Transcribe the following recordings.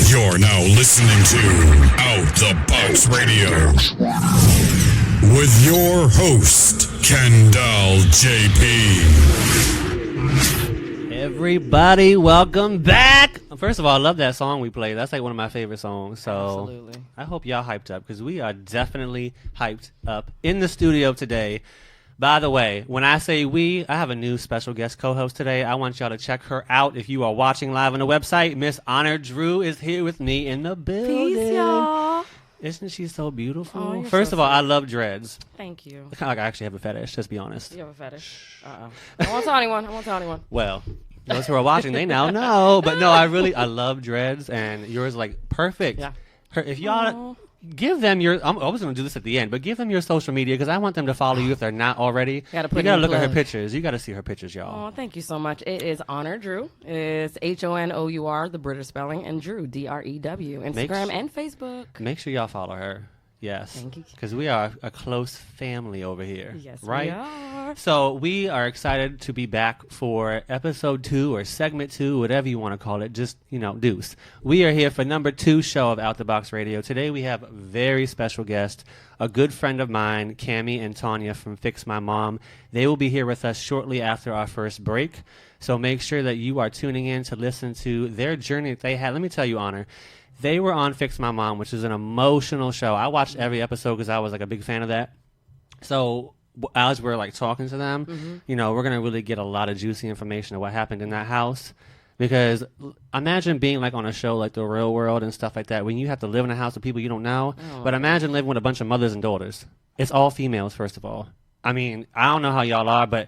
You're now listening to Out the Box Radio with your host, Kendall JP. Everybody, welcome back. First of all, I love that song we played. That's like one of my favorite songs. So absolutely. I hope y'all hyped up because we are definitely hyped up in the studio today. By the way, when I say we, I have a new special guest co-host today. I want y'all to check her out. If you are watching live on the website, Miss Honor Drew is here with me in the building. Peace, y'all. Isn't she so beautiful? Oh, First so of all, sweet. I love dreads. Thank you. I actually have a fetish, let's be honest. You have a fetish? Uh-oh. I won't tell anyone. I won't tell anyone. Well, those who are watching, they now know. But no, I love dreads, and yours like perfect. Yeah. If y'all give them your, I was going to do this at the end, but give them your social media because I want them to follow you if they're not already. You got to look at her pictures. You got to see her pictures, y'all. Oh, thank you so much. It is Honor Drew. It's Honour, the British spelling, and Drew, Drew. Instagram and Facebook. Make sure y'all follow her. Yes. Thank you. Because we are a close family over here. Yes, right? we are. So we are excited to be back for episode 2 or segment 2, whatever you want to call it. Just, deuce. We are here for number 2 show of Out the Box Radio. Today we have a very special guest, a good friend of mine, Kami and Tonja from Fix My Mom. They will be here with us shortly after our first break. So make sure that you are tuning in to listen to their journey that they had. Let me tell you, Honor, They were on Fix My Mom, which is an emotional show. I watched every episode because I was like a big fan of that. So as we're like talking to them, you know, we're going to really get a lot of juicy information of what happened in that house. Because imagine being like on a show like The Real World and stuff like that when you have to live in a house with people you don't know. But imagine living with a bunch of mothers and daughters. It's all females, first of all. I mean, I don't know how y'all are, but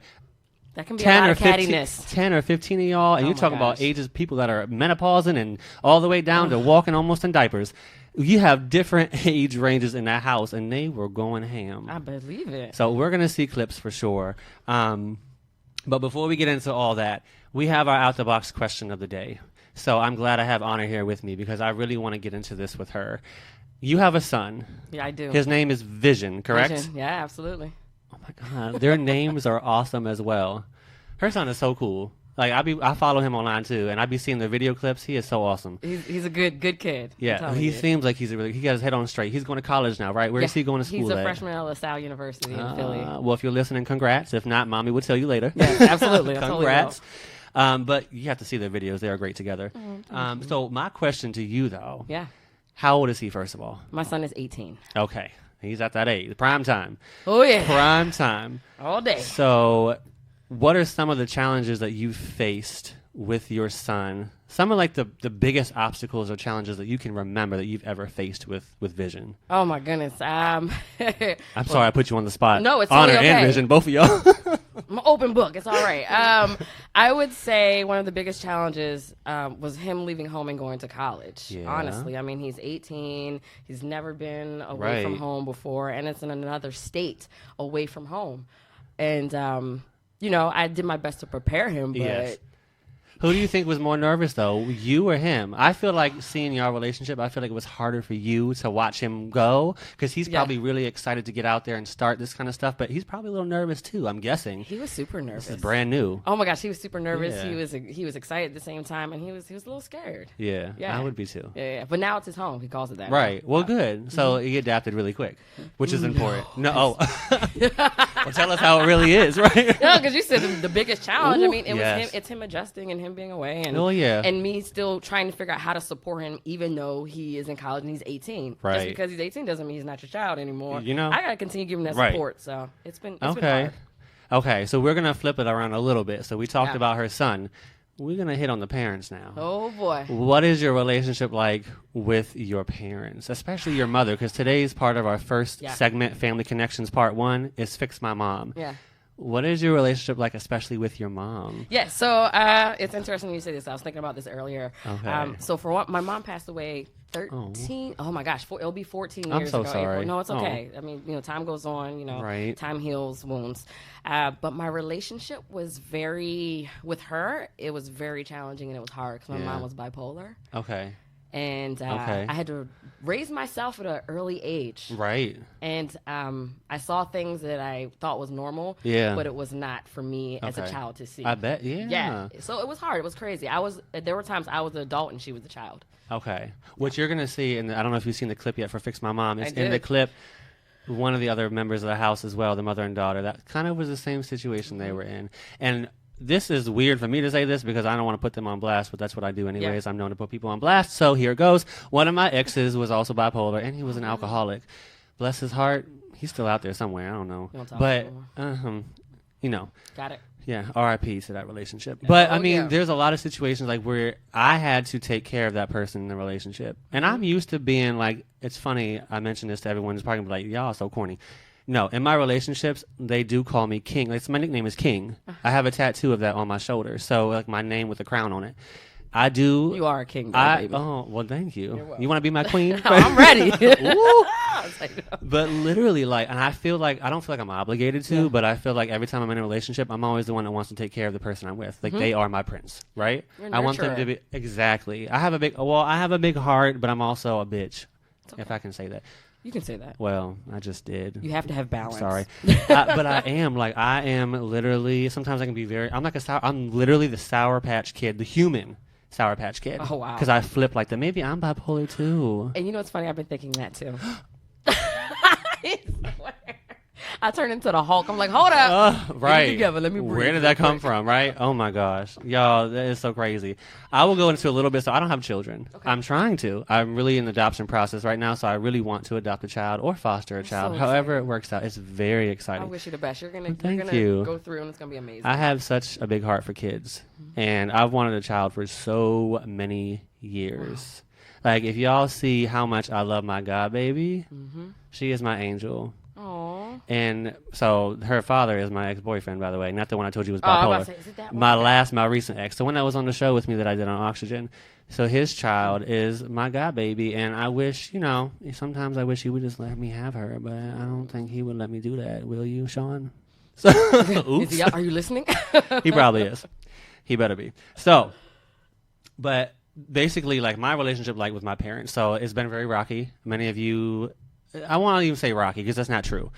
that can be a lot of cattiness. 10 or 15 of y'all, and you're talking about ages, people that are menopausing and all the way down to walking almost in diapers. You have different age ranges in that house, and they were going ham. I believe it. So we're going to see clips for sure. But before we get into all that, we have our out-the-box question of the day. So I'm glad I have Honor here with me because I really want to get into this with her. You have a son. Yeah, I do. His name is Vision, correct? Vision. Yeah, absolutely. Oh, my God. Their names are awesome as well. Her son is so cool. Like I follow him online too, and I be seeing the video clips. He is so awesome. He's a good kid. Yeah, he seems like he got his head on straight. He's going to college now, right? Where is he going to school? He's a freshman at LaSalle University in Philly. Well, if you're listening, congrats. If not, mommy will tell you later. Yeah, absolutely. Congrats. But you have to see their videos. They are great together. So my question to you though. Yeah. How old is he, first of all? My son is 18. Okay, he's at that age, prime time. Oh yeah, prime time all day. So, what are some of the challenges that you faced with your son? Some of like the biggest obstacles or challenges that you can remember that you've ever faced with Vision. Oh my goodness. I'm sorry I put you on the spot. No, it's Honor totally okay. and Vision, both of y'all. I'm an open book. It's all right. I would say one of the biggest challenges was him leaving home and going to college. Yeah. Honestly, I mean, he's 18. He's never been away from home before, and it's in another state away from home. And you know, I did my best to prepare him, but. Yes. Who do you think was more nervous, though, you or him? I feel like seeing your relationship, I feel like it was harder for you to watch him go because he's probably really excited to get out there and start this kind of stuff, but he's probably a little nervous, too, I'm guessing. He was super nervous. This is brand new. Oh, my gosh, he was super nervous. Yeah. He was excited at the same time, and he was a little scared. Yeah, I would be, too. Yeah, but now it's his home. He calls it that. Right. Well, good. So he adapted really quick, which is important. No. Well, tell us how it really is, right? No, because you said the biggest challenge. Ooh, I mean, it was yes. him. It's him adjusting and him being away, and and me still trying to figure out how to support him, even though he is in college and he's 18. Right. Just because he's 18 doesn't mean he's not your child anymore. You know, I gotta continue giving that support. So it's been okay. Been hard. Okay, so we're gonna flip it around a little bit. So we talked about her son. We're gonna hit on the parents now. Oh boy. What is your relationship like with your parents, especially your mother? Because today's part of our first segment, Family Connections Part 1, is Fix My Mom. Yeah. What is your relationship like, especially with your mom? Yeah, so it's interesting you say this. I was thinking about this earlier. Okay. So for what, my mom passed away 13. Oh my gosh, it'll be 14 years I'm so ago. sorry. April. No, it's okay. I mean, you know, time goes on. You know, time heals wounds. But my relationship was with her. It was very challenging and it was hard because my mom was bipolar. Okay. And I had to raise myself at an early age. Right. And I saw things that I thought was normal, but it was not for me as a child to see. I bet, Yeah. So it was hard. It was crazy. There were times I was an adult and she was a child. Okay. What you're going to see, and I don't know if you've seen the clip yet for Fix My Mom, is in the clip, one of the other members of the house as well, the mother and daughter, that kind of was the same situation they were in. And this is weird for me to say this because I don't want to put them on blast, but that's what I do anyways. I'm known to put people on blast, so here it goes. One of my exes was also bipolar, and he was an alcoholic. Bless his heart, he's still out there somewhere. I don't know. But, you know. Got it. Yeah, R.I.P. to that relationship. But, I mean, there's a lot of situations like where I had to take care of that person in the relationship. And I'm used to being like, it's funny, I mentioned this to everyone, it's probably like, y'all so corny. No, in my relationships, they do call me King. Like, my nickname is King. I have a tattoo of that on my shoulder. So, like, my name with a crown on it. I do. You are a king, baby. Oh, well, thank you. You want to be my queen? I'm ready. But literally, like, and I don't feel like I'm obligated to, but I feel like every time I'm in a relationship, I'm always the one that wants to take care of the person I'm with. Like, they are my prince, right? I want them to be, exactly. I have a big heart, but I'm also a bitch, if I can say that. You can say that. Well, I just did. You have to have balance. Sorry. But I am literally, sometimes I can be I'm literally the Sour Patch Kid, the human Sour Patch Kid. Oh, wow. Because I flip like that. Maybe I'm bipolar too. And you know what's funny? I've been thinking that too. I turned into the Hulk. I'm like, hold up. Right. Get it together. Let me breathe. Where did that come from, right? Oh, my gosh. Y'all, that is so crazy. I will go into a little bit. So I don't have children. Okay. I'm trying to. I'm really in the adoption process right now, so I really want to adopt a child or foster a child. So however it works out. It's very exciting. I wish you the best. You're gonna go through, and it's going to be amazing. I have such a big heart for kids, and I've wanted a child for so many years. Wow. Like, if y'all see how much I love my god baby, she is my angel. Aww. And so her father is my ex-boyfriend, by the way, not the one I told you was bipolar. Is it that one? My recent ex, the one that was on the show with me that I did on Oxygen. So his child is my god baby, and I wish, sometimes I wish he would just let me have her, but I don't think he would let me do that. Will you, Sean? So, oops. Are you listening? He probably is. He better be. So, but basically, like, my relationship, like, with my parents, so it's been very rocky. Many of you, I won't even say rocky because that's not true.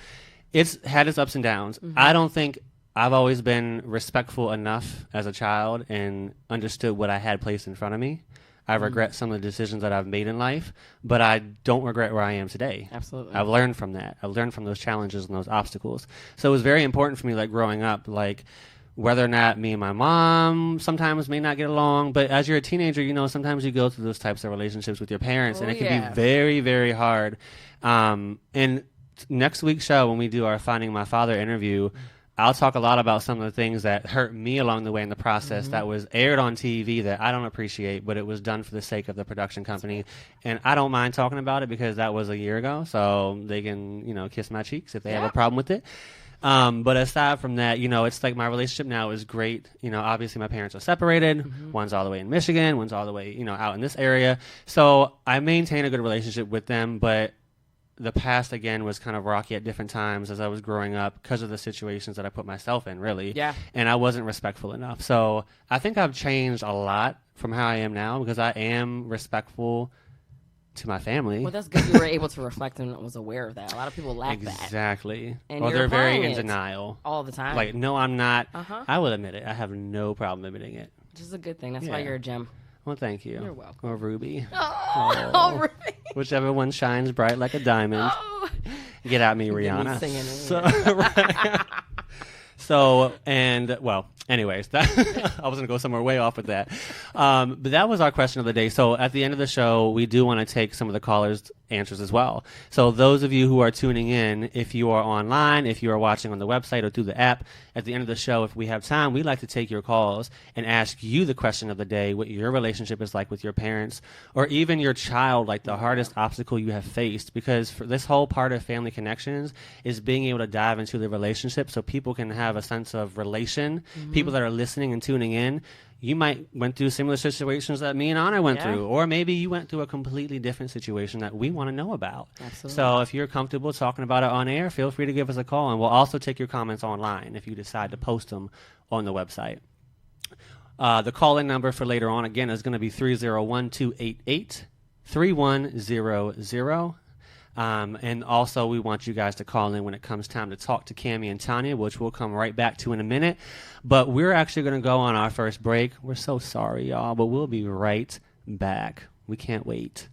It's had its ups and downs. I don't think I've always been respectful enough as a child and understood what I had placed in front of me. I regret some of the decisions that I've made in life, but I don't regret where I am today. Absolutely. I've learned from that. I've learned from those challenges and those obstacles. So it was very important for me, like, growing up, like, whether or not me and my mom sometimes may not get along, but as you're a teenager, sometimes you go through those types of relationships with your parents, and it can be very, very hard. And next week's show, when we do our Finding My Father interview, I'll talk a lot about some of the things that hurt me along the way in the process that was aired on TV that I don't appreciate, but it was done for the sake of the production company. And I don't mind talking about it because that was a year ago, so they can, kiss my cheeks if they have a problem with it. But aside from that, it's like my relationship now is great. Obviously my parents are separated. One's all the way in Michigan. One's all the way, out in this area. So I maintain a good relationship with them, but the past, again, was kind of rocky at different times as I was growing up because of the situations that I put myself in, really. Yeah. And I wasn't respectful enough. So I think I've changed a lot from how I am now because I am respectful to my family. Well, that's good you were able to reflect and was aware of that. A lot of people lack that. Exactly. And or they're very in denial. All the time. Like, no, I'm not. I will admit it. I have no problem admitting it. Which is a good thing. That's why you're a gem. Well, thank you. You're welcome. Or Ruby. Oh, Ruby. Whichever one shines bright like a diamond. Oh. Get at me, Rihanna. Anyways, I was going to go somewhere way off with that. But that was our question of the day. So at the end of the show, we do want to take some of the callers' answers as well. So those of you who are tuning in, if you are online, if you are watching on the website or through the app, at the end of the show, if we have time, we'd like to take your calls and ask you the question of the day, what your relationship is like with your parents or even your child, like the hardest obstacle you have faced. Because for this whole part of Family Connections is being able to dive into the relationship so people can have a sense of relation. People that are listening and tuning in, you might went through similar situations that me and Anna went through, or maybe you went through a completely different situation that we want to know about. Absolutely. So if you're comfortable talking about it on air, feel free to give us a call, and we'll also take your comments online if you decide to post them on the website. The call-in number for later on, again, is going to be 301-288-3100. And also, we want you guys to call in when it comes time to talk to Kami and Tonja, which we'll come right back to in a minute. But we're actually going to go on our first break. We're so sorry, y'all, but we'll be right back. We can't wait.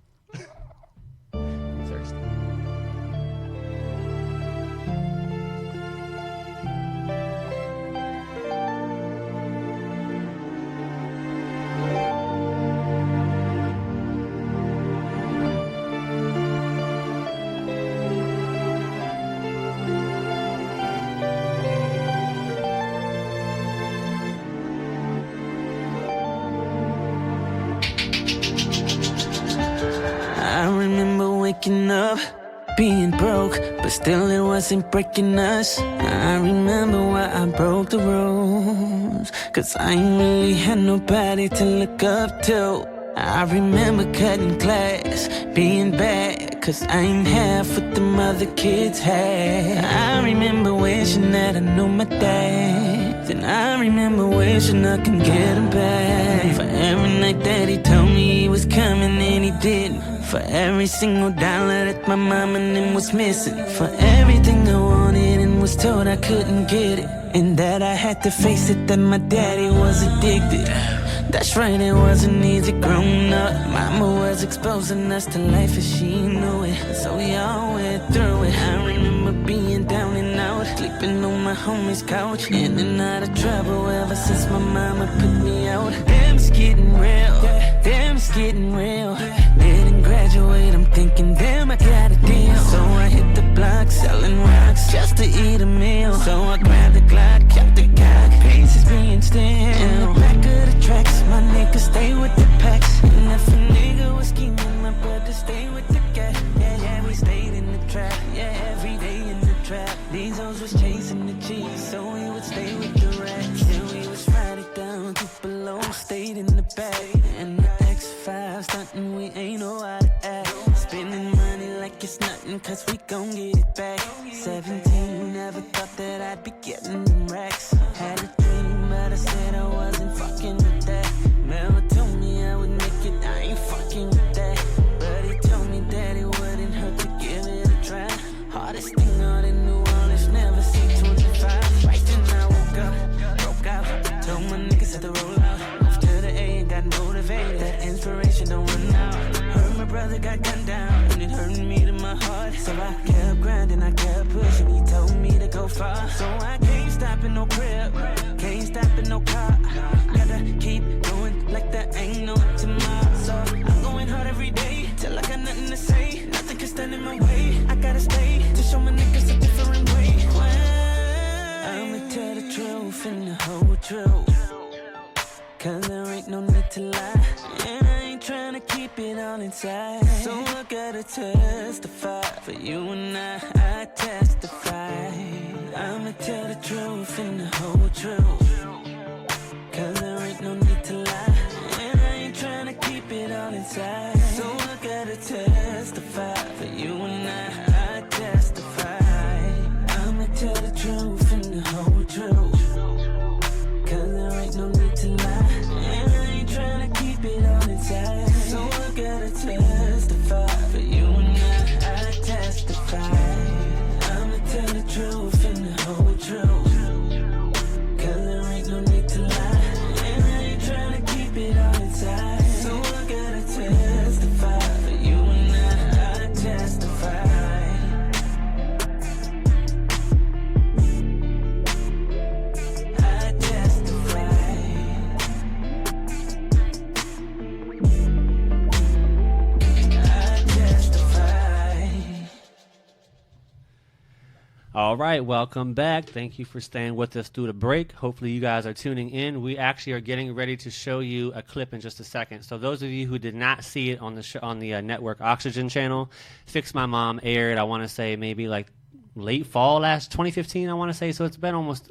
Waking up, being broke, but still it wasn't breaking us. I remember why I broke the rules, 'cause I ain't really had nobody to look up to. I remember cutting class, being bad, 'cause I ain't half what the other kids had. I remember wishing that I knew my dad, and I remember wishing I could get him back. For every night that he told me he was coming and he didn't. For every single dollar that my mama and them was missing. For everything I wanted and was told I couldn't get it. And that I had to face it, that my daddy was addicted. That's right, it wasn't easy growing up. Mama was exposing us to life as she knew it, so we all went through it. I remember being down and out, sleeping on my homie's couch. In and out of trouble ever since my mama put me out. Damn, it's getting real. Damn, it's getting real. Didn't graduate, I'm thinking, damn, I got a deal. So I hit the block, selling rocks just to eat a meal. So I grabbed the Glock, kept the cock, pace is being still. In the back of the tracks, my niggas stay with the packs. And if a nigga was scheming, my brother stay with the cat. Yeah, yeah, we stayed in the trap. Yeah, every day in the trap. These hoes was chasing the cheese, so we would stay with the rats. And we was ride it down to below, stayed in the back. And the X5 stuntin', we ain't know how to act. Spending money like it's nothing, cause we gon' get it back. 17, never thought that I'd be getting them racks. Had a dream, but I said I wasn't fucking with that. Mama told me I would make it, I ain't fucking with that. But he told me that it wouldn't hurt to give it a try. Hardest thing out in New Orleans, never seen 25. Right then I woke up, broke out, told my niggas had to roll out. Moved to the A and got motivated, that inspiration don't run out. Heard my brother got gunned down, and it hurt me to my heart. So I kept grinding, I kept pushing, he told me to go far. So I can't stop in no crib, can't stop in no car. Gotta keep going like there ain't no tomorrow. So I'm going hard every day, till I got nothing to say. Nothing can stand in my way, I gotta stay to show my niggas a different way. I'ma tell the truth and the whole truth, cause there ain't no need to lie. And I ain't tryna keep it all inside. So I gotta testify for you and I testify. I'ma tell the truth and the whole truth, cause there ain't no need to lie. And I ain't tryna keep it all inside. So I gotta testify for you and I testify. I'ma tell the truth and the whole truth, cause there ain't no need to lie. And I ain't tryna keep it all inside. So I gotta testify for you and I testify. I'ma tell the truth and the whole truth, cause there ain't no need to lie. And I ain't tryna keep it all inside. So I gotta testify for you and I testify. All right, welcome back. Thank you for staying with us through the break. Hopefully you guys are tuning in. We actually are getting ready to show you a clip in just a second. So those of you who did not see it on the network Oxygen channel, Fix My Mom aired, I want to say maybe like late fall 2015, I want to say. So it's been almost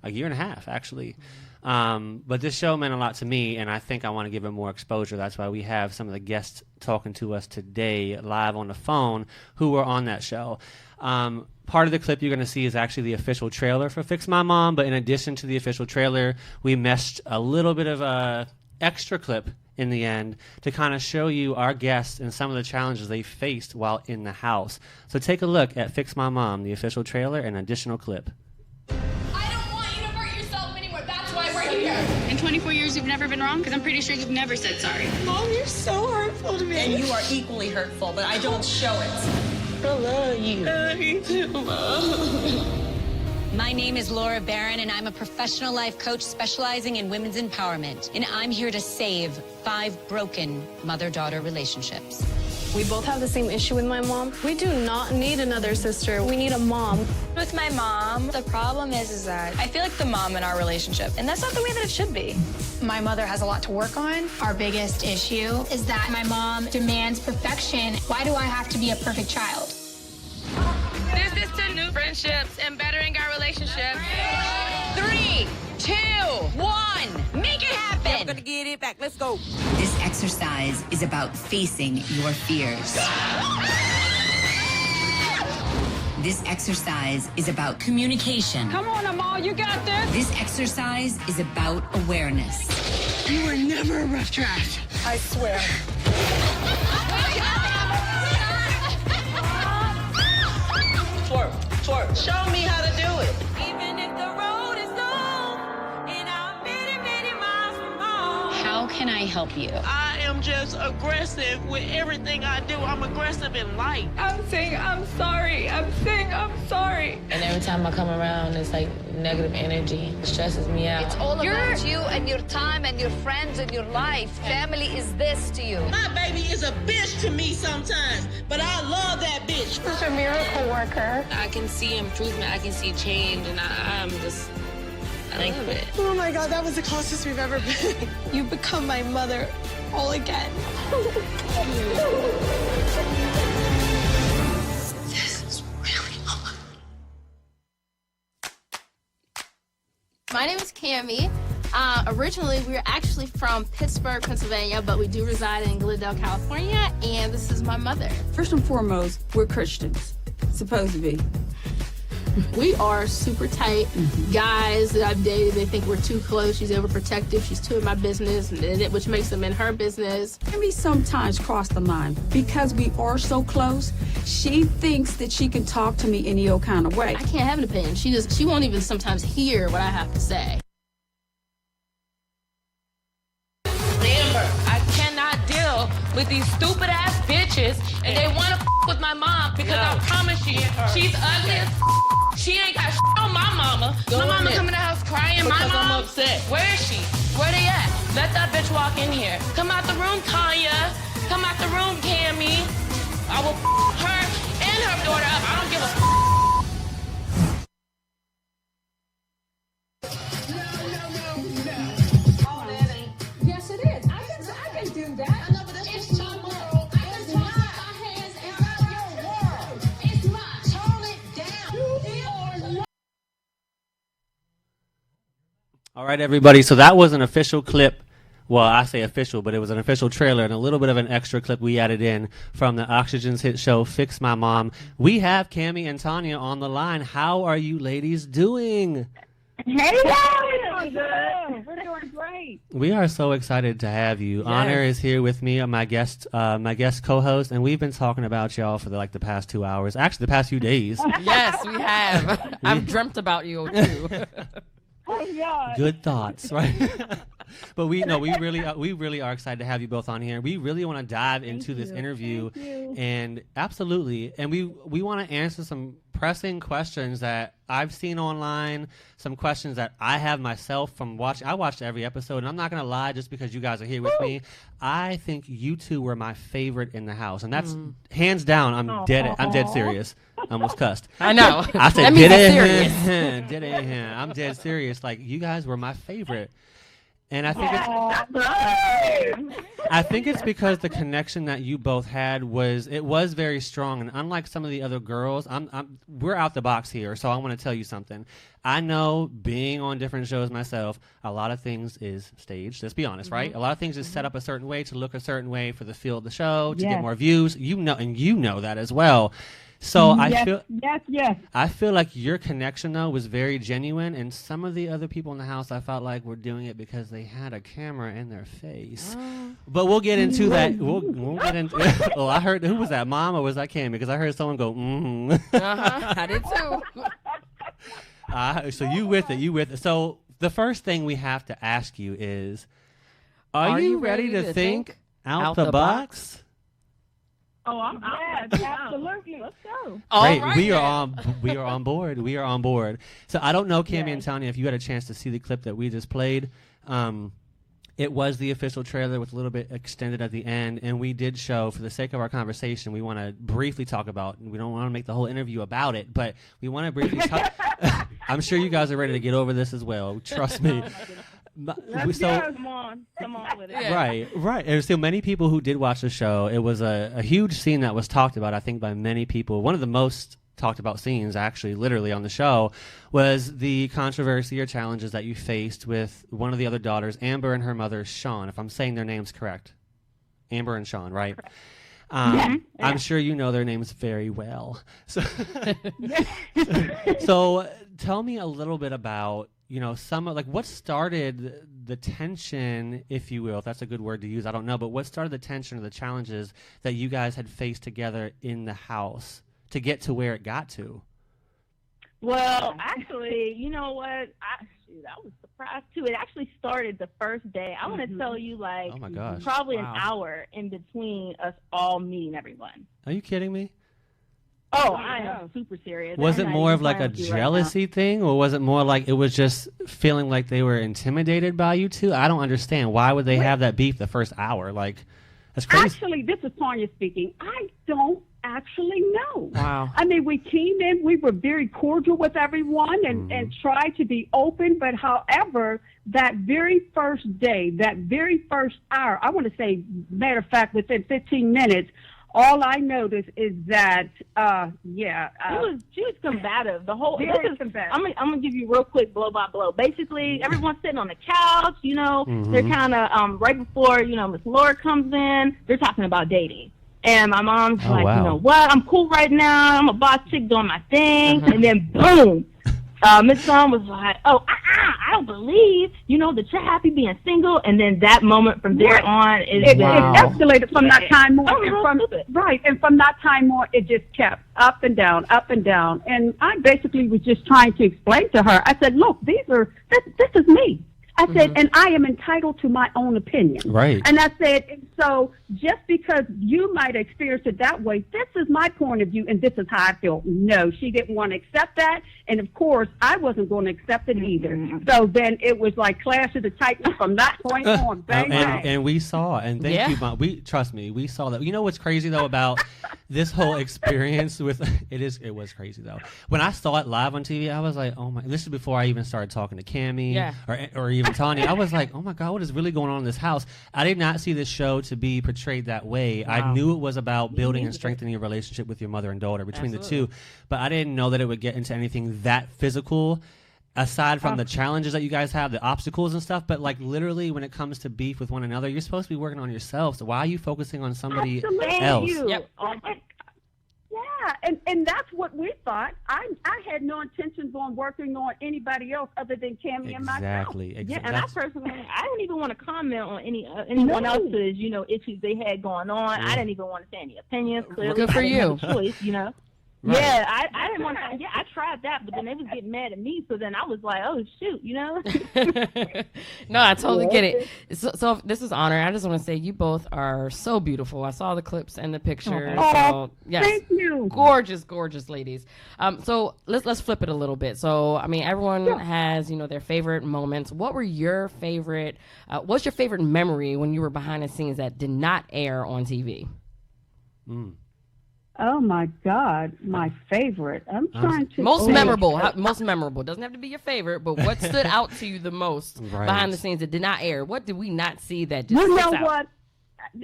a year and a half, actually. But this show meant a lot to me, and I think I want to give it more exposure. That's why we have some of the guests talking to us today live on the phone who were on that show. Part of the clip you're going to see is actually the official trailer for Fix My Mom, but in addition to the official trailer, we meshed a little bit of a extra clip in the end to kind of show you our guests and some of the challenges they faced while in the house. So take a look at Fix My Mom, the official trailer, and additional clip. I don't want you to hurt yourself anymore. That's why we're here. In 24 years, you've never been wrong? Because I'm pretty sure you've never said sorry. Mom, you're so hurtful to me. And you are equally hurtful, but I don't show it. I love you. I love you too, Mom. My name is Laura Barron, and I'm a professional life coach specializing in women's empowerment. And I'm here to save 5 broken mother-daughter relationships. We both have the same issue with my mom. We do not need another sister. We need a mom. With my mom, the problem is that I feel like the mom in our relationship, and that's not the way that it should be. My mother has a lot to work on. Our biggest issue is that my mom demands perfection. Why do I have to be a perfect child? This is to new friendships and bettering our relationship. 3, 2, 1, make it happen. I'm gonna get it back. Let's go. This exercise is about facing your fears. This exercise is about communication. Come on, Amal, you got this. This exercise is about awareness. You were never a rough draft. I swear. Twerk, twerk. Show me how to do it. Even if the road is long and I'm many, many miles from home. How can I help you? I am just aggressive with everything I do. I'm aggressive in life. I'm saying I'm sorry. I'm saying I'm sorry. And there Every time I come around, it's like negative energy. It stresses me out. It's all about you and your time and your friends and your life. Family is this to you. My baby is a bitch to me sometimes, but I love that bitch. This is a miracle worker. I can see improvement. I can see change, and I love it. Oh my God, that was the closest we've ever been. You become my mother all again. This is really hard. My name is Kami. Originally, we were actually from Pittsburgh, Pennsylvania, but we do reside in Glendale, California, and this is my mother. First and foremost, we're Christians, supposed to be. We are super tight. Guys that I've dated, they think we're too close. She's overprotective. She's too in my business, which makes them in her business. Kami sometimes cross the line. Because we are so close, she thinks that she can talk to me any old kind of way. I can't have an opinion. She won't even sometimes hear what I have to say. I cannot deal with these stupid ass bitches, and they want to with my mom because I promise you, she's ugly as she ain't got on my mama. My mama come in the house crying. My mom, I'm upset. Where is she? Where they at? Let that bitch walk in here. Come out the room, Tanya. Come out the room, Kami. I will her and her daughter up. I don't give a Yes, it is. I can do that. I know, but it's my world. It's my hands. It's not your world. It's mine. Tone it down. All right, everybody. So that was an official clip. Well, I say official, but it was an official trailer and a little bit of an extra clip we added in from the Oxygen's hit show, Fix My Mom. We have Kami and Tanya on the line. How are you ladies doing? Hey, we're doing good. We're doing great. We are so excited to have you. Yes. Honor is here with me, my guest co-host, and we've been talking about y'all for the past 2 hours. Actually, the past few days. Yes, we have. I've dreamt about you too. Oh, God. Good thoughts, right? But we really are excited to have you both on here. We really want to dive into this interview, and absolutely, and we want to answer some pressing questions that I've seen online, some questions that I have myself from watching. I watched every episode, and I'm not going to lie, just because you guys are here with me, I think you two were my favorite in the house, and that's hands down. I'm dead serious. I almost cussed. I know. I said, I'm dead serious. Like, you guys were my favorite. And I think it's because the connection that you both had was very strong. And unlike some of the other girls, we're out the box here. So I want to tell you something. I know, being on different shows myself, a lot of things is staged. Let's be honest, right? A lot of things is set up a certain way to look a certain way for the feel of the show, to get more views. You know that as well. So I feel like your connection though was very genuine, and some of the other people in the house I felt like were doing it because they had a camera in their face. But we'll get into that. We'll get into. Oh, I heard, who was that, Mom, or was that Kami? Because I heard someone go, I did too. So you with it. So the first thing we have to ask you is, are you ready to think out the box? Oh, I'm absolutely. Let's go. Great. Right, we are on board. We are on board. So I don't know, Kami and Tanya, if you had a chance to see the clip that we just played. It was the official trailer with a little bit extended at the end, and we did show, for the sake of our conversation, we want to briefly talk about, and we don't want to make the whole interview about it, but we want to briefly talk. I'm sure you guys are ready to get over this as well. Trust me. Come on with it. Right. There's still many people who did watch the show. It was a huge scene that was talked about, I think, by many people. One of the most talked about scenes, actually, literally on the show, was the controversy or challenges that you faced with one of the other daughters, Amber, and her mother, Sean, if I'm saying their names correct. Amber and Sean, right? I'm sure you know their names very well. So tell me a little bit about, what started the tension, if you will, if that's a good word to use, I don't know, but what started the tension or the challenges that you guys had faced together in the house to get to where it got to? Well, actually, you know what? I was surprised too. It actually started the first day. I want to tell you, oh my gosh, probably an hour in between us all meeting everyone. Are you kidding me? Oh, I am super serious. Was it more of like a jealousy thing, or was it more like it was just feeling like they were intimidated by you two? I don't understand. Why would they have that beef the first hour? Like, that's crazy. Actually, this is Tanya speaking. I don't actually know. Wow. I mean, we came in, we were very cordial with everyone and tried to be open, but however, that very first day, that very first hour, I want to say, matter of fact, within 15 minutes, all I noticed is that, she was combative. The whole combative. I'm gonna give you real quick blow by blow. Basically, everyone's sitting on the couch. They're kind of right before Miss Laura comes in. They're talking about dating, and my mom's like, wow. you know what? I'm cool right now. I'm a boss chick doing my thing, and then boom. Miss Son was like, I don't believe, that you're happy being single. And then that moment from there on is it escalated from that time on. And from that time on, it just kept up and down, up and down. And I basically was just trying to explain to her. I said, look, this is me. I said, and I am entitled to my own opinion. Right. And I said, and so just because you might experience it that way, this is my point of view, and this is how I feel. No, she didn't want to accept that. And, of course, I wasn't going to accept it either. So then it was like Clash of the Titans from that point on. Bang, bang. And we saw, and thank you, Mom. Trust me, we saw that. You know what's crazy, though, about this whole experience with it was crazy, though. When I saw it live on TV, I was like, oh, my. This is before I even started talking to Kami or even Tanya. I was like, oh my God, what is really going on in this house? I did not see this show to be portrayed that way. Wow. I knew it was about building and strengthening your relationship with your mother and daughter between the two, but I didn't know that it would get into anything that physical, aside from the challenges that you guys have, the obstacles and stuff. But like literally when it comes to beef with one another, you're supposed to be working on yourself. So why are you focusing on somebody else? Yep. Yeah, and that's what we thought. I had no intentions on working on anybody else other than Kami and myself. Exactly. Yeah, and I personally, I don't even want to comment on anyone else's, issues they had going on. I didn't even want to say any opinions. Clearly, good for you. Choice, Right. Yeah, I didn't want to. Yeah, I tried that, but then they was getting mad at me. So then I was like, "Oh shoot," No, I totally get it. So this is Honor. I just want to say you both are so beautiful. I saw the clips and the pictures. So, yes, thank you. Gorgeous, gorgeous ladies. So let's flip it a little bit. So I mean, everyone has their favorite moments. What were your favorite? What's your favorite memory when you were behind the scenes that did not air on TV? Oh my God, my favorite. I'm trying to most memorable. Most memorable doesn't have to be your favorite, but what stood out to you the most behind the scenes that did not air? What did we not see that just sticks out? What?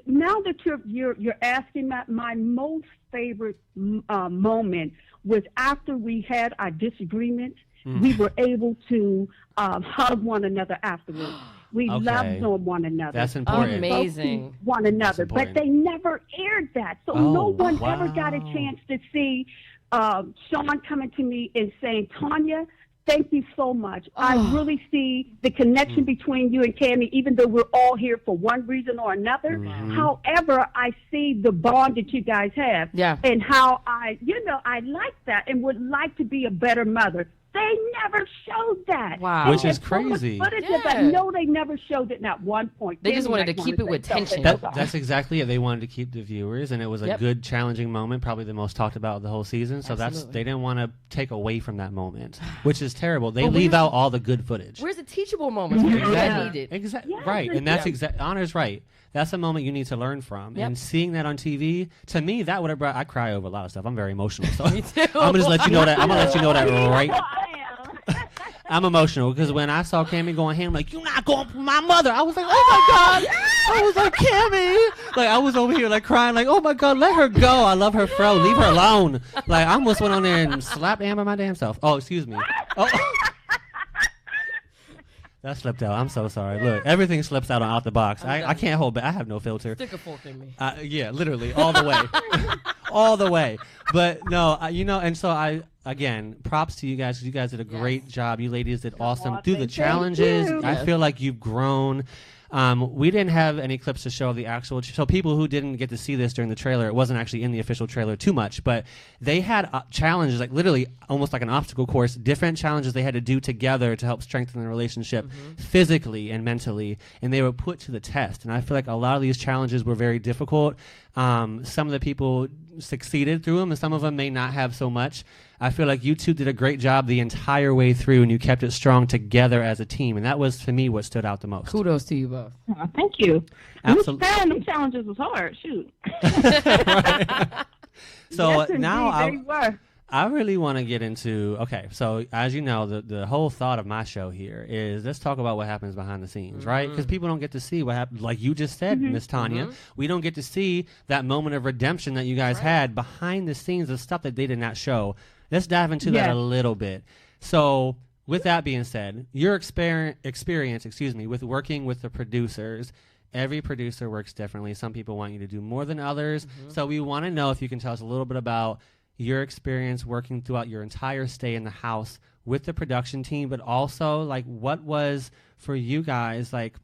Now that you're asking that, my most favorite moment was after we had our disagreement. We were able to hug one another afterwards. We loved on one another. That's important. Amazing. One another, but they never aired that, so no one ever got a chance to see Sean coming to me and saying, "Tanya, thank you so much. I really see the connection between you and Kami, even though we're all here for one reason or another. However, I see the bond that you guys have, and how I like that and would like to be a better mother." They never showed that. Wow. Which is crazy. No, they never showed it at one point. They just wanted to keep it with tension. That's exactly it. They wanted to keep the viewers, and it was a good, challenging moment, probably the most talked about of the whole season. So they didn't want to take away from that moment, which is terrible. They leave out all the good footage. Where's the teachable moments? Exactly. Right. And that's Honor's right. That's a moment you need to learn from. And seeing that on TV, to me, that would have brought. I cry over a lot of stuff. I'm very emotional. So I'm gonna just let you know that. I'm gonna let you know that right. I'm emotional because when I saw Kami going ham, like, "You're not going for my mother," I was like, "Oh my God!" I was like, "Kami!" Like I was over here like crying, like, "Oh my God, let her go! I love her, fro. Leave her alone!" Like I almost went on there and slapped Amber my damn self. Oh, excuse me. Oh. That slipped out. I'm so sorry. Look, everything slips out on Out the Box. I can't hold back. I have no filter. Stick a fork in me. Yeah, literally, all the way. All the way. But no, and so again, props to you guys. You guys did a great job. You ladies did awesome. Through the challenges, I feel like you've grown. We didn't have any clips to show of the actual, so people who didn't get to see this during the trailer, it wasn't actually in the official trailer too much, but they had challenges, like literally almost like an obstacle course, different challenges they had to do together to help strengthen the relationship physically and mentally, and they were put to the test. And I feel like a lot of these challenges were very difficult. Some of the people succeeded through them, and some of them may not have so much. I feel like you two did a great job the entire way through, and you kept it strong together as a team, and that was, for me, what stood out the most. Kudos to you both. Oh, thank you. Absolutely. Them challenges was hard. Shoot. So Yes, now indeed, they were. I really want to get into, okay, so as you know, the whole thought of my show here is let's talk about what happens behind the scenes, right? Because people don't get to see what happens. Like you just said, Miss Tanya, we don't get to see that moment of redemption that you guys had behind the scenes of stuff that they did not show. Let's dive into that a little bit. So with that being said, your experience, with working with the producers, every producer works differently. Some people want you to do more than others. So we want to know if you can tell us a little bit about your experience working throughout your entire stay in the house with the production team, but also like what was for you guys like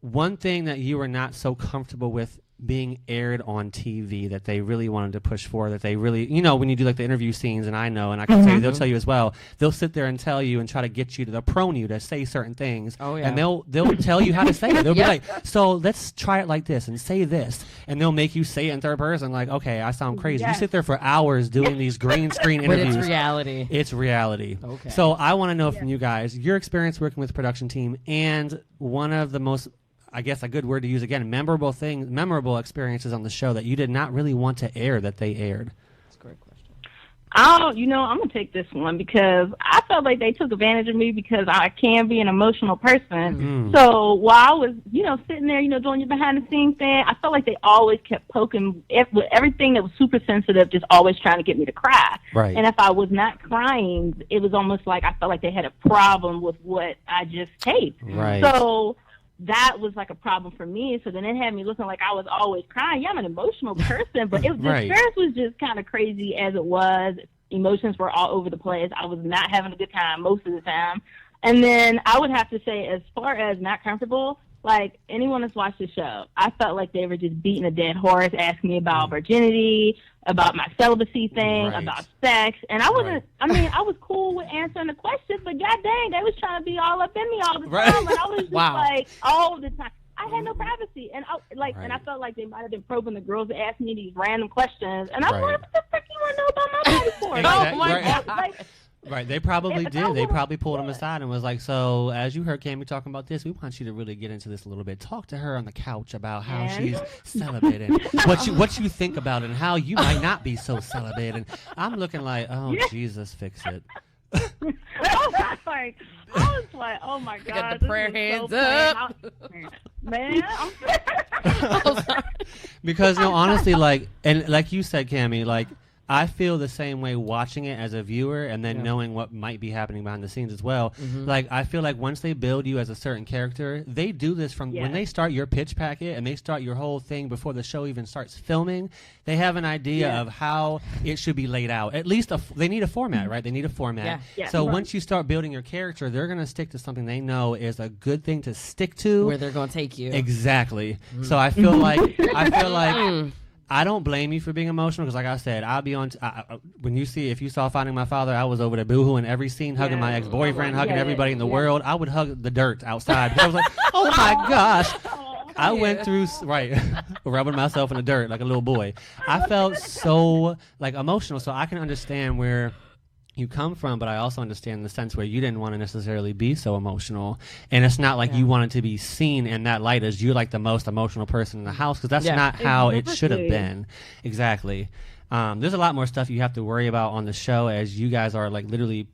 one thing that you were not so comfortable with being aired on TV that they really wanted to push for, that they really, when you do like the interview scenes, and I know, and I can tell you, they'll tell you as well, they'll sit there and tell you and try to get you to, they'll prone you to say certain things, and they'll tell you how to say it. They'll be like, so let's try it like this and say this, and they'll make you say it in third person, like, okay, I sound crazy. You sit there for hours doing these green screen interviews. But it's reality. It's reality. Okay. So I want to know from you guys, your experience working with the production team, and one of the most, I guess a good word to use again, memorable experiences on the show that you did not really want to air that they aired. That's a great question. I'm going to take this one because I felt like they took advantage of me because I can be an emotional person. So while I was, sitting there, doing your behind the scenes thing, I felt like they always kept poking with everything that was super sensitive, just always trying to get me to cry. Right. And if I was not crying, it was almost like I felt like they had a problem with what I just taped. Right. So that was like a problem for me. So then it had me looking like I was always crying. Yeah, I'm an emotional person, but the experience was just kind of crazy as it was. Emotions were all over the place. I was not having a good time most of the time. And then I would have to say, as far as not comfortable, like anyone that's watched the show, I felt like they were just beating a dead horse, asking me about virginity, about my celibacy thing, about sex. And I wasn't, I was cool with answering the questions, but god dang, they was trying to be all up in me all the time. And I was just like, all the time. I had no privacy. And and I felt like they might have been probing the girls that asked me these random questions. And I'm like, what the frick you want to know about my body for? Exactly. Oh my God. Like, Right, they probably did. They probably pulled him aside and was like, so, as you heard Kami talking about this, we want you to really get into this a little bit. Talk to her on the couch about how she's celibate and what you think about it and how you might not be so celibate. And I'm looking like, oh, Jesus, fix it. I was like, oh my God. Got the prayer hands up. Man, because, honestly, and like you said, Kami, I feel the same way watching it as a viewer and then knowing what might be happening behind the scenes as well. I feel like once they build you as a certain character, they do this from when they start your pitch packet and they start your whole thing before the show even starts filming. They have an idea of how it should be laid out. At least they need a format, right? They need a format. So once you start building your character, they're going to stick to something they know is a good thing to stick to. Where they're going to take you. Exactly. So I feel like I don't blame you for being emotional because, like I said, I'll be on. If you saw Finding My Father, I was over there boohooing every scene, hugging my ex-boyfriend, hugging everybody in the world. I would hug the dirt outside. I was like, oh my gosh. I went through, rubbing myself in the dirt like a little boy. I felt so, emotional, so I can understand where you come from, but I also understand the sense where you didn't want to necessarily be so emotional, and it's not like you wanted to be seen in that light as you're the most emotional person in the house, because that's not how it should have been. Exactly. There's a lot more stuff you have to worry about on the show as you guys are literally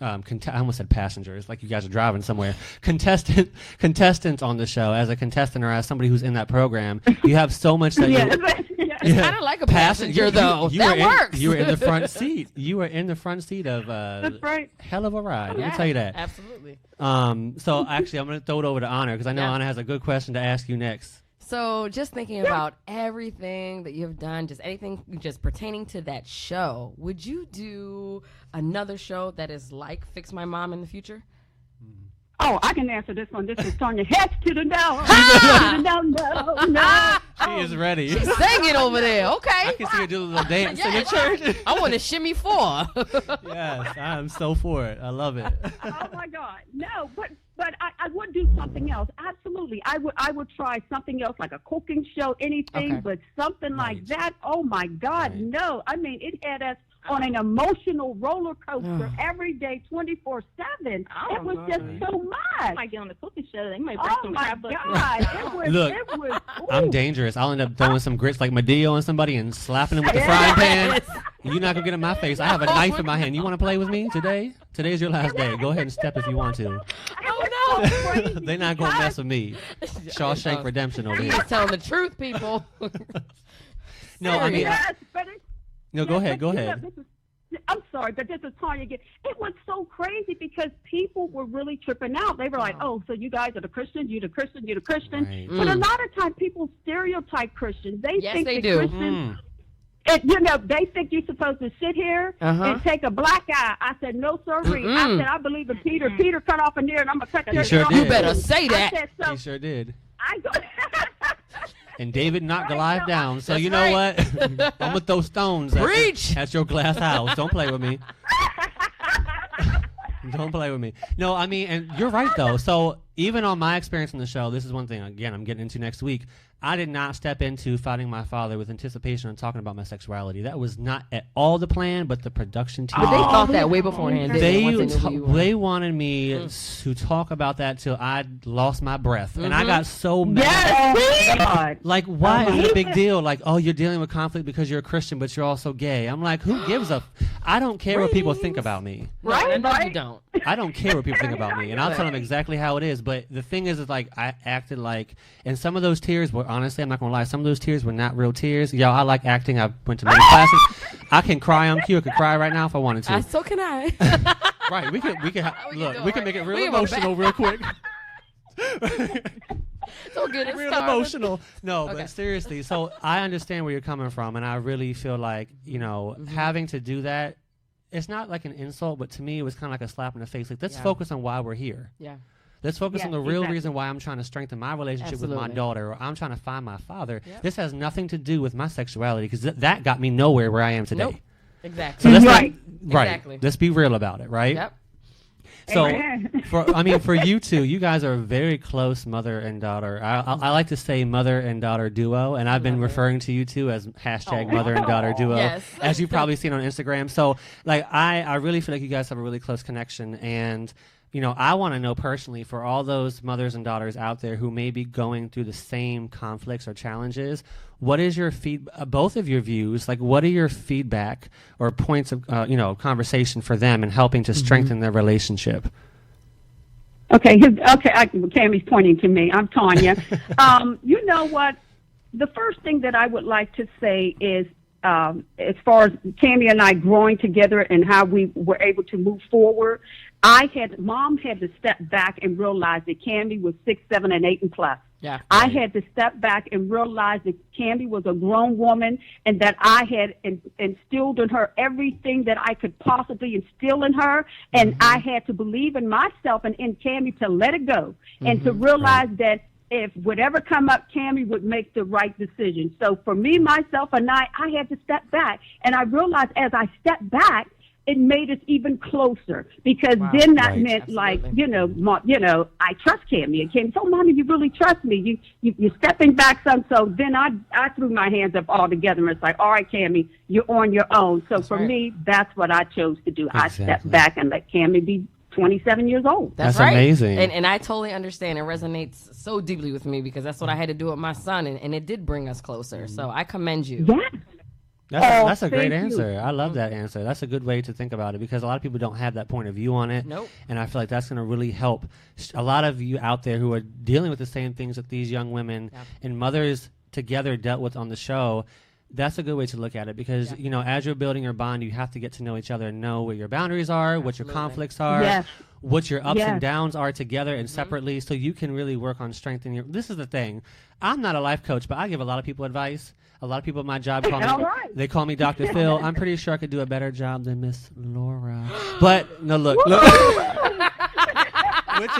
I almost said passengers, like you guys are driving somewhere. Contestants on the show. As a contestant or as somebody who's in that program, you have so much that it's kind of like a passenger, though. That works. You were in the front seat. You were in the front seat of hell of a ride. Let me tell you that. Absolutely. So actually, I'm going to throw it over to Honor because I know Honor has a good question to ask you next. So just thinking about everything that you've done, just anything just pertaining to that show, would you do another show that is like Fix My Mom in the future? Oh, I can answer this one. This is Tanya. Heads to the no. No. She is ready. She's singing over there. Okay. I can see her do a little dance in the church. I want to shimmy 4. Yes, I'm so for it. I love it. Oh, my God. No, but But I would do something else. Absolutely. I would try something else, like a cooking show, anything, but something like that. Oh, my God, no. I mean, it had us on an emotional roller coaster every day, 24/7. It was just so much. I might get on the cooking show. They might break some crab. Look, I'm dangerous. I'll end up throwing some grits like Medea on somebody and slapping them with the frying pan. You're not going to get in my face. I have a knife in my hand. You want to play with me today? Today's your last day. Go ahead and step if you want to. Oh, no. They're not going to mess with me. Shawshank Redemption over here. He's telling the truth, people. No, I mean... No, go ahead. I'm sorry, but this is Tanya again. It was so crazy because people were really tripping out. They were like, oh, so you guys are the Christians, you're the Christian, you're the Christian. Right. But a lot of times people stereotype Christians. They think they do. Christians, they think you're supposed to sit here and take a black eye. I said, no, sorry. I said, I believe in Peter. Peter cut off an ear, and I'm going to cut that ear off. You better say that. I said, so, he sure did. I go... And David knocked Goliath down. So you know what? I'm going to throw stones at your glass house. Don't play with me. Don't play with me. No, I mean, and you're right, though. So even on my experience on the show, this is one thing, again, I'm getting into next week. I did not step into Fighting My Father with anticipation on talking about my sexuality. That was not at all the plan, but the production team. But they thought that way beforehand. They wanted me to talk about that till I lost my breath. And I got so mad. Yes. Like, why is it a big deal? Like, oh, you're dealing with conflict because you're a Christian, but you're also gay. I'm like, who gives a... I don't care what people think about me. Right? You don't. I don't care what people think about me. And I'll tell them exactly how it is. But the thing is like, I acted like... And some of those tears were... Honestly, I'm not gonna lie. Some of those tears were not real tears. Y'all, I like acting. I went to many classes. I can cry on cue. I could cry right now if I wanted to. So can I. Right. We can look. We can make it real emotional real quick. So good. It's real emotional. No, but seriously. So I understand where you're coming from, and I really feel like having to do that. It's not like an insult, but to me, it was kind of like a slap in the face. Like, let's focus on why we're here. Yeah. Let's focus on the real reason why I'm trying to strengthen my relationship with my daughter, or I'm trying to find my father. Yep. This has nothing to do with my sexuality, because that got me nowhere where I am today. Nope. Exactly. So right. Exactly. Let's be real about it, right? Yep. So, for you two, you guys are a very close mother and daughter. I like to say mother and daughter duo, and I've been referring to you two as #mother and daughter duo, as you've probably seen on Instagram. So, like, I really feel like you guys have a really close connection, and I want to know personally, for all those mothers and daughters out there who may be going through the same conflicts or challenges, what is your both of your views, like what are your feedback or points of, conversation for them in helping to strengthen their relationship? Okay. Kami's pointing to me. I'm Tanya. You know what? The first thing that I would like to say is, as far as Kami and I growing together and how we were able to move forward, Mom had to step back and realize that Kami was 6, 7, and 8 and plus. Yeah. I had to step back and realize that Kami was a grown woman and that I had instilled in her everything that I could possibly instill in her. And I had to believe in myself and in Kami to let it go and to realize that if whatever come up, Kami would make the right decision. So for me, myself, and I had to step back. And I realized as I stepped back, it made us even closer, because then that meant I trust Kami. And Kami, so Mommy, you really trust me. You're stepping back some. So then I threw my hands up all together and it's like, all right, Kami, you're on your own. So for me, that's what I chose to do. I stepped back and let Kami be 27 years old. That's right. Amazing. And I totally understand. It resonates so deeply with me, because that's what I had to do with my son, and it did bring us closer. So I commend you. Yeah. That's a great answer. I love that answer. That's a good way to think about it, because a lot of people don't have that point of view on it. Nope. And I feel like that's going to really help a lot of you out there who are dealing with the same things that these young women and mothers together dealt with on the show. That's a good way to look at it, because, as you're building your bond, you have to get to know each other and know where your boundaries are, what your conflicts are, what your ups and downs are together and separately, so you can really work on strengthening your... This is the thing. I'm not a life coach, but I give a lot of people advice. A lot of people at my job they call me Dr. Phil. I'm pretty sure I could do a better job than Miss Laura. But, no, look. Which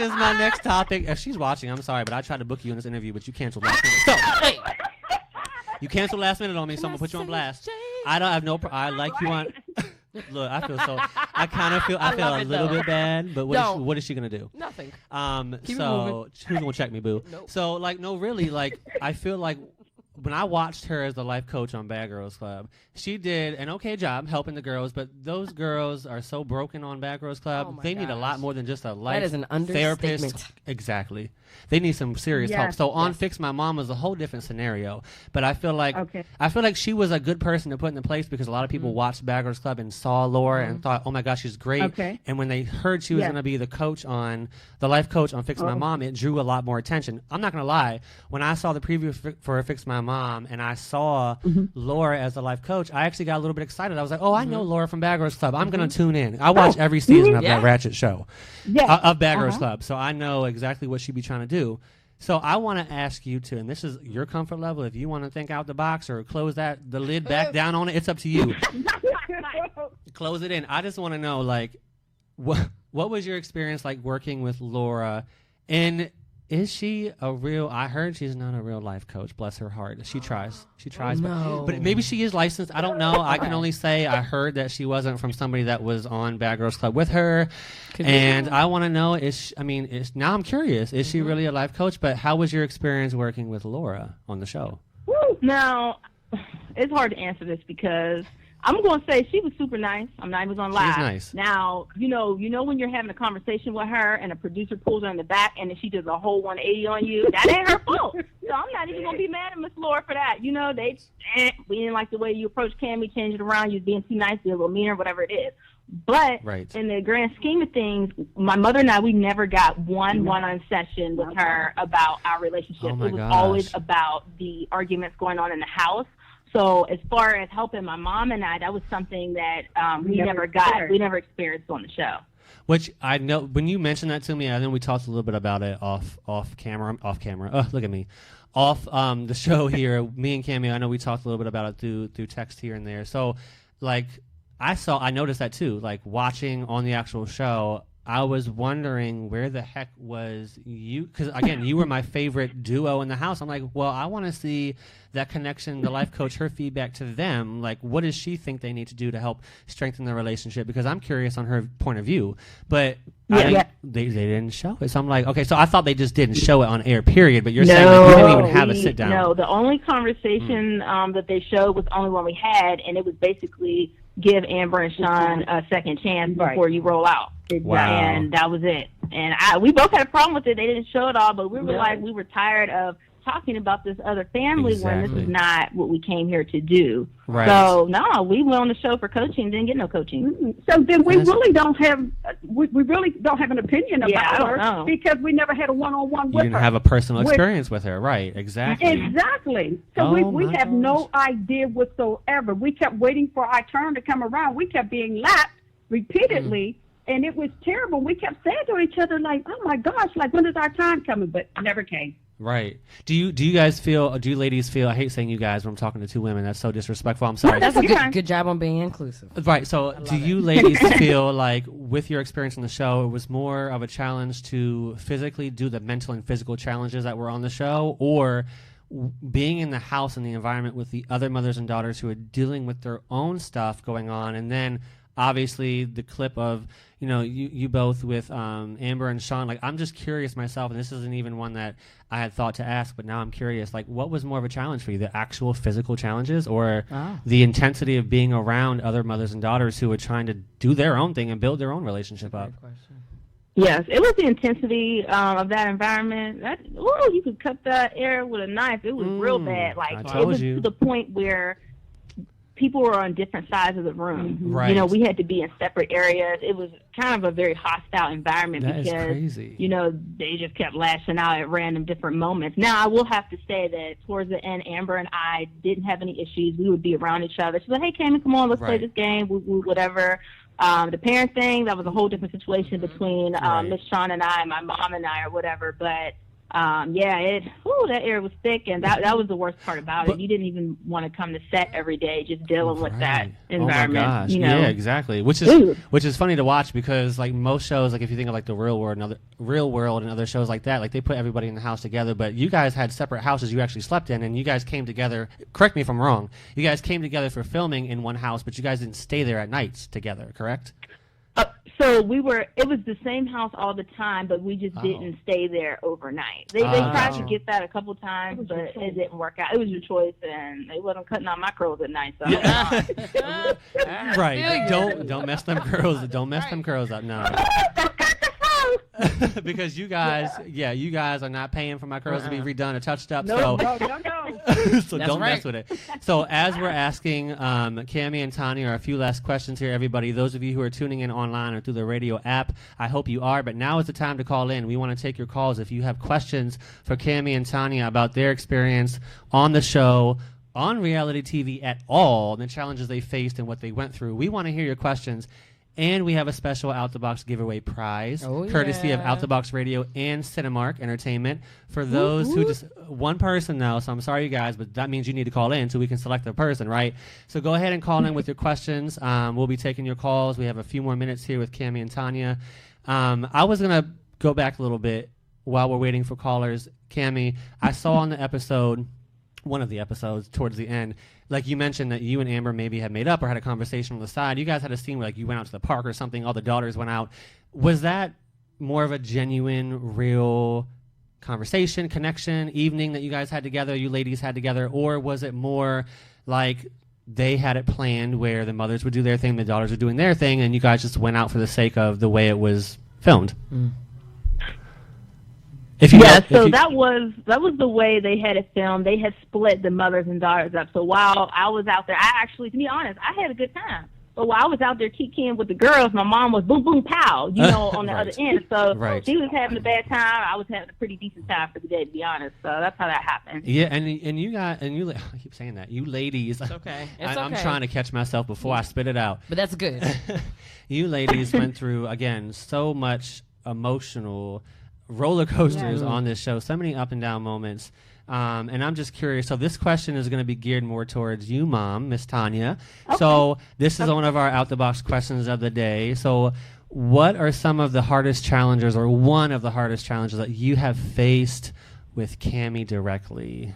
is my next topic. If she's watching, I'm sorry, but I tried to book you in this interview, but you canceled last minute. So, you canceled last minute on me, so I'm going to put you on blast. I don't have I like you on... Look, I I kind of feel I feel love a it, little though. bit bad, but what is she gonna do? Nothing. So Keep it moving. who's gonna check me, boo? Nope. So like, no, really, like I feel like when I watched her as the life coach on Bad Girls Club, she did an okay job helping the girls, but those girls are so broken on Bad Girls Club. Oh they need a lot more than just a life That is an therapist. understatement. Exactly. They need some serious help. Yes, So on yes. Fix My Mom was a whole different scenario. But I feel like she was a good person to put in the place because a lot of people watched Bad Girls Club and saw Laura and thought, oh my gosh, she's great. Okay. And when they heard she was Yes. going to be the life coach on Fix My Mom, it drew a lot more attention. I'm not going to lie. When I saw the preview for Fix My Mom and I saw Laura as the life coach, I actually got a little bit excited. I was like, oh, I know Laura from Bad Girls Club. I'm going to tune in. I watch every season of that Ratchet show of Bad Girls Club. So I know exactly what she'd be trying to do. So I want to ask you to, and this is your comfort level, if you want to think out the box or close the lid back down on it, it's up to you. Close it in. I just want to know, like, what was your experience like working with Laura? And is she a real, I heard she's not a real life coach, bless her heart. She tries. But maybe she is licensed. I don't know. I can only say I heard that she wasn't from somebody that was on Bad Girls Club with her. And I want to know, now I'm curious, is she really a life coach? But how was your experience working with Laura on the show? Now, it's hard to answer this because I'm going to say she was super nice. I'm not even going to lie. She's nice. Now, you know when you're having a conversation with her and a producer pulls her in the back and then she does a whole 180 on you, that ain't her fault. So I'm not even going to be mad at Miss Laura for that. You know, we didn't like the way you approached Kami, changed it around, you was being too nice, be a little meaner, whatever it is. But in the grand scheme of things, my mother and I, we never got one-on-one session with her about our relationship. It was always about the arguments going on in the house. So as far as helping my mom and I, that was something that we never experienced on the show. Which I know when you mentioned that to me, I know we talked a little bit about it off camera. Oh, look at me. Off the show here, me and Kami, I know we talked a little bit about it through text here and there. So like I noticed that too. Like watching on the actual show, I was wondering where the heck was you? Because again, you were my favorite duo in the house. I'm like, well, I want to see that connection, the life coach, her feedback to them. Like, what does she think they need to do to help strengthen the relationship? Because I'm curious on her point of view. But they didn't show it. So I'm like, okay, so I thought they just didn't show it on air, period. But you're saying like, you didn't even have a sit down. No, the only conversation that they showed was the only one we had, and it was basically give Amber and Sean a second chance before you roll out. Wow. And that was it. And we both had a problem with it. They didn't show it all, but we were tired of talking about this other family when this is not what we came here to do. Right. So no, we went on the show for coaching, didn't get no coaching. So then we really don't have an opinion about her because we never had a one-on-one with her. You didn't have a personal experience with her, right? Exactly. Exactly. So we have no idea whatsoever. We kept waiting for our turn to come around. We kept being lapped repeatedly. And it was terrible. We kept saying to each other, like, oh, my gosh, like, when is our time coming? But it never came. Right. Do you ladies feel, I hate saying you guys when I'm talking to two women. That's so disrespectful. I'm sorry. That's a good job on being inclusive. Right. So do you ladies feel like with your experience on the show, it was more of a challenge to physically do the mental and physical challenges that were on the show, or being in the house and the environment with the other mothers and daughters who are dealing with their own stuff going on, and then obviously the clip of you both with Amber and Sean? Like, I'm just curious myself, and this isn't even one that I had thought to ask, but now I'm curious, like, what was more of a challenge for you, the actual physical challenges or the intensity of being around other mothers and daughters who were trying to do their own thing and build their own relationship up? Yes, it was the intensity of that environment. You could cut the air with a knife. It was real bad. Like, it was to the point where people were on different sides of the room. Right. We had to be in separate areas. It was kind of a very hostile environment because, crazy. They just kept lashing out at random different moments. Now, I will have to say that towards the end, Amber and I didn't have any issues. We would be around each other. She's like, hey, Kami, come on, let's play this game, whatever. The parent thing, that was a whole different situation between Miss Sean and I, my mom and I, or whatever. But that air was thick, and that was the worst part about it. You didn't even want to come to set every day, just dealing with that environment. Oh my gosh. Yeah, exactly. Which is funny to watch because, like, most shows, like if you think of like the Real World and other shows like that, like they put everybody in the house together. But you guys had separate houses you actually slept in, and you guys came together. Correct me if I'm wrong. You guys came together for filming in one house, but you guys didn't stay there at nights together. Correct? So it was the same house all the time, but we just didn't stay there overnight. They tried to get that a couple times, but it didn't work out. It was your choice, and they wasn't cutting out my curls at night. So right. Don't mess them curls. Don't mess them curls up. No. Because you guys are not paying for my curls to be redone or touched up. No. So don't mess with it. So as we're asking Kami and Tanya a few last questions here, everybody, those of you who are tuning in online or through the radio app, I hope you are, but now is the time to call in. We want to take your calls. If you have questions for Kami and Tanya about their experience on the show, on reality TV at all, the challenges they faced and what they went through, we want to hear your questions. And we have a special Out the Box giveaway prize, courtesy of Out the Box Radio and Cinemark Entertainment. For those who just, one person now, so I'm sorry you guys, but that means you need to call in so we can select the person, right? So go ahead and call in with your questions. We'll be taking your calls. We have a few more minutes here with Kami and Tanya. I was going to go back a little bit while we're waiting for callers. Kami, I saw on the episode, one of the episodes towards the end, like you mentioned that you and Amber maybe had made up or had a conversation on the side. You guys had a scene where like you went out to the park or something, all the daughters went out. Was that more of a genuine, real conversation, connection, evening that you guys had together, you ladies had together, or was it more like they had it planned where the mothers would do their thing, the daughters were doing their thing, and you guys just went out for the sake of the way it was filmed? That was the way they had it filmed. They had split the mothers and daughters up. So while I was out there, to be honest, I had a good time. But while I was out there kikiing with the girls, my mom was boom, boom, pow, on the other end. So she was having a bad time. I was having a pretty decent time for the day, to be honest. So that's how that happened. Yeah, and you I keep saying that. You ladies. It's okay. I'm trying to catch myself before I spit it out. But that's good. You ladies went through, again, so much emotional roller coasters on this show, so many up and down moments, and I'm just curious. So this question is going to be geared more towards you, Mom, Miss Tanya. So this is one of our out the box questions of the day. So what are some of the hardest challenges, or one of the hardest challenges that you have faced with Kami directly?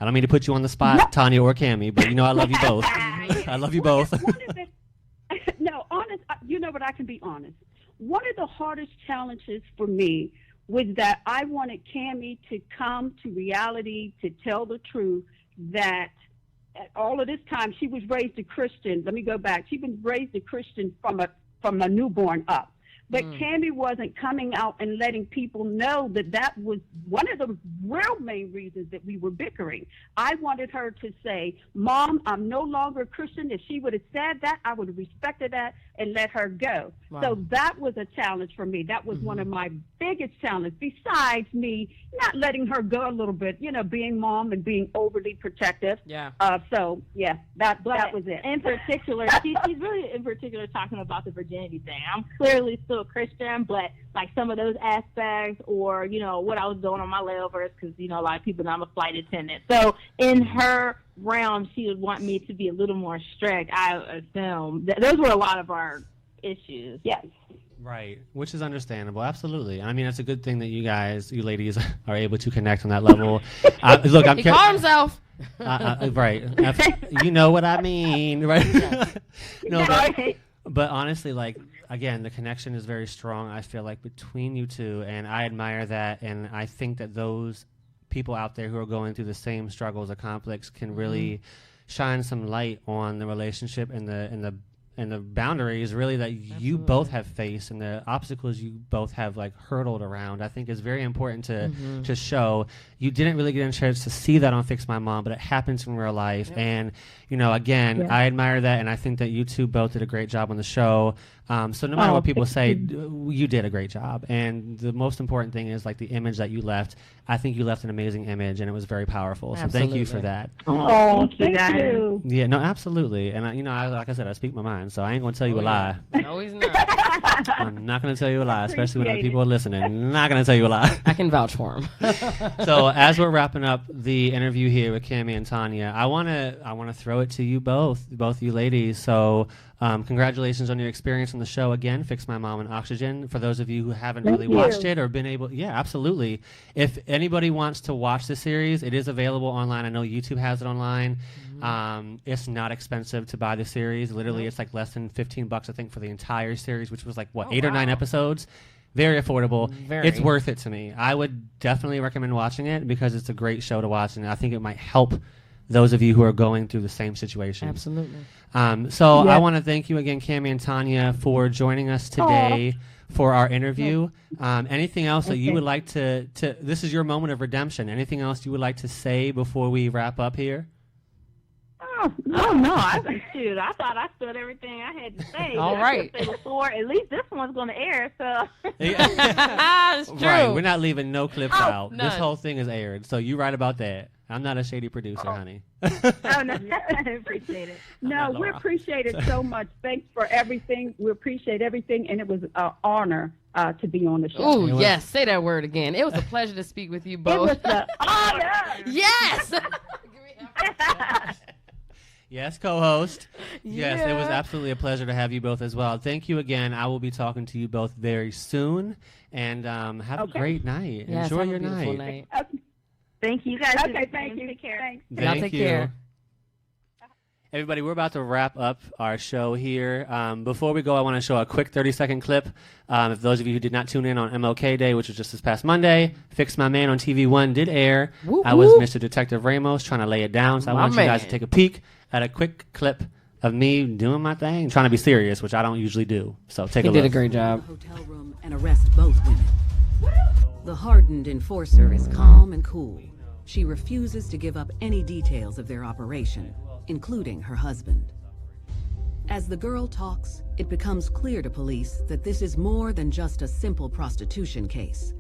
I don't mean to put you on the spot, Tanya or Kami, but I love you both. I love you both. No, honest. But I can be honest. One of the hardest challenges for me was that I wanted Kami to come to reality, to tell the truth, that all of this time she was raised a Christian. Let me go back. She was raised a Christian from a newborn up. But Kami wasn't coming out and letting people know that was one of the real main reasons that we were bickering. I wanted her to say, Mom, I'm no longer a Christian. If she would have said that, I would have respected that and let her go. Wow. So that was a challenge for me. That was one of my biggest challenges, besides me not letting her go a little bit, being mom and being overly protective. Yeah. That was it. In particular, she's really in particular talking about the virginity thing. I'm clearly still a Christian, but like some of those aspects, or what I was doing on my layovers, because a lot of people know I'm a flight attendant. So in her realm, she would want me to be a little more strict. I assume those were a lot of our issues. Yes. Right, which is understandable. Absolutely. I mean, it's a good thing that you ladies, are able to connect on that level. Look, he called himself. Right. You know what I mean, right? No, but honestly, again, the connection is very strong, I feel like, between you two, and I admire that, and I think that those people out there who are going through the same struggles or conflicts can really shine some light on the relationship and the boundaries really that you both have faced, and the obstacles you both have hurdled around. I think is very important to show. You didn't really get a chance to see that on Fix My Mom, but it happens in real life. And again, I admire that, and I think that you two both did a great job on the show. So no matter what people say, you did a great job. And the most important thing is the image that you left. I think you left an amazing image, and it was very powerful. So thank you for that. Oh, thank you. Yeah, no, absolutely. And like I said, I speak my mind, so I ain't gonna tell you a lie. No, he's not. I'm not gonna tell you a lie, especially when other people are lilistening. Not gonna tell you a lie. I can vouch for him. So as we're wrapping up the interview here with Kami and Tanya, I wanna throw it to you both you ladies. So Congratulations on your experience on the show again, Fix My Mom and Oxygen. For those of you who haven't really watched it or been able, yeah, absolutely. If anybody wants to watch the series, it is available online. I know YouTube has it online. It's not expensive to buy the series. Literally, it's like less than $15, I think, for the entire series, which was like, 8 or 9 episodes. Very affordable. It's worth it to me. I would definitely recommend watching it because it's a great show to watch, and I think it might help those of you who are going through the same situation. Absolutely. I want to thank you again, Kami and Tanya, for joining us today for our interview. Anything else that you would like to this is your moment of redemption. Anything else you would like to say before we wrap up here? No. I thought I stood everything I had to say. All right. Before, at least this one's going to air, so. It's true. Right. We're not leaving no clips out. None. This whole thing is aired, so you right about that. I'm not a shady producer, honey. No, I appreciate it. No, we appreciate it so much. Thanks for everything. We appreciate everything, and it was an honor to be on the show. Oh, yes. Say that word again. It was a pleasure to speak with you both. It was an honor. Yes. Yes, co-host. Yes, it was absolutely a pleasure to have you both as well. Thank you again. I will be talking to you both very soon, and have a great night. Yes, Enjoy have a your beautiful night. Thank you guys. Okay, thank you. Take care. Thanks. Thank take you. care. Everybody, we're about to wrap up our show here. Before we go, I want to show a quick 30-second clip. If those of you who did not tune in on MLK Day, which was just this past Monday, Fix My Man on TV1 did air. Woo, I was woo. Mr. Detective Ramos trying to lay it down, so I My want you guys man. to take a peek at a quick clip of me doing my thing, trying to be serious, which I don't usually do. So take a He look. did a great job. Hotel room and arrest both women. The hardened enforcer is calm and cool. She refuses to give up any details of their operation, including her husband. As the girl talks, it becomes clear to police that this is more than just a simple prostitution case.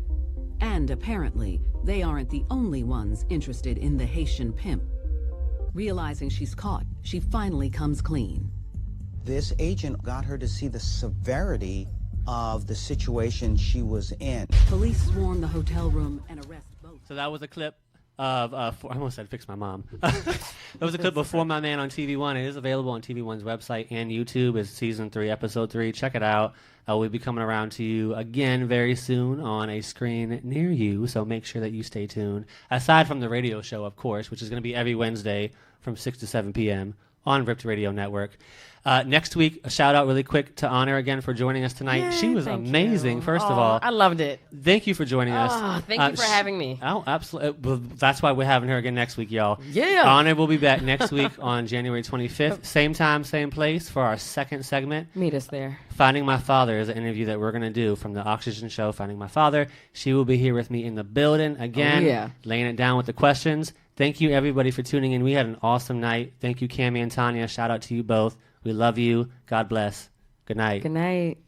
And apparently, they aren't the only ones interested in the Haitian pimp. Realizing she's caught, she finally comes clean. This agent got her to see the severity of the situation she was in. Police swarm the hotel room and arrest both. So that was a clip of, I almost said Fix My Mom. That was a clip of For My Man on TV1. It is available on TV1's website and YouTube. It's season 3, episode 3. Check it out. We'll be coming around to you again very soon on a screen near you, so make sure that you stay tuned. Aside from the radio show, of course, which is going to be every Wednesday from 6 to 7 p.m. on Ripped Radio Network. Next week, a shout out really quick to Honor again for joining us tonight. Yay, she was thank amazing, you. first of Aw, all. I loved it. Thank you for joining us. Oh, thank you for having me. Oh, absolutely. Well, that's why we're having her again next week, y'all. Yeah. Honor will be back next week on January 25th. Same time, same place for our second segment. Meet us there. Finding My Father is an interview that we're going to do from the Oxygen show, Finding My Father. She will be here with me in the building again, laying it down with the questions. Thank you, everybody, for tuning in. We had an awesome night. Thank you, Kami and Tanya. Shout out to you both. We love you. God bless. Good night. Good night.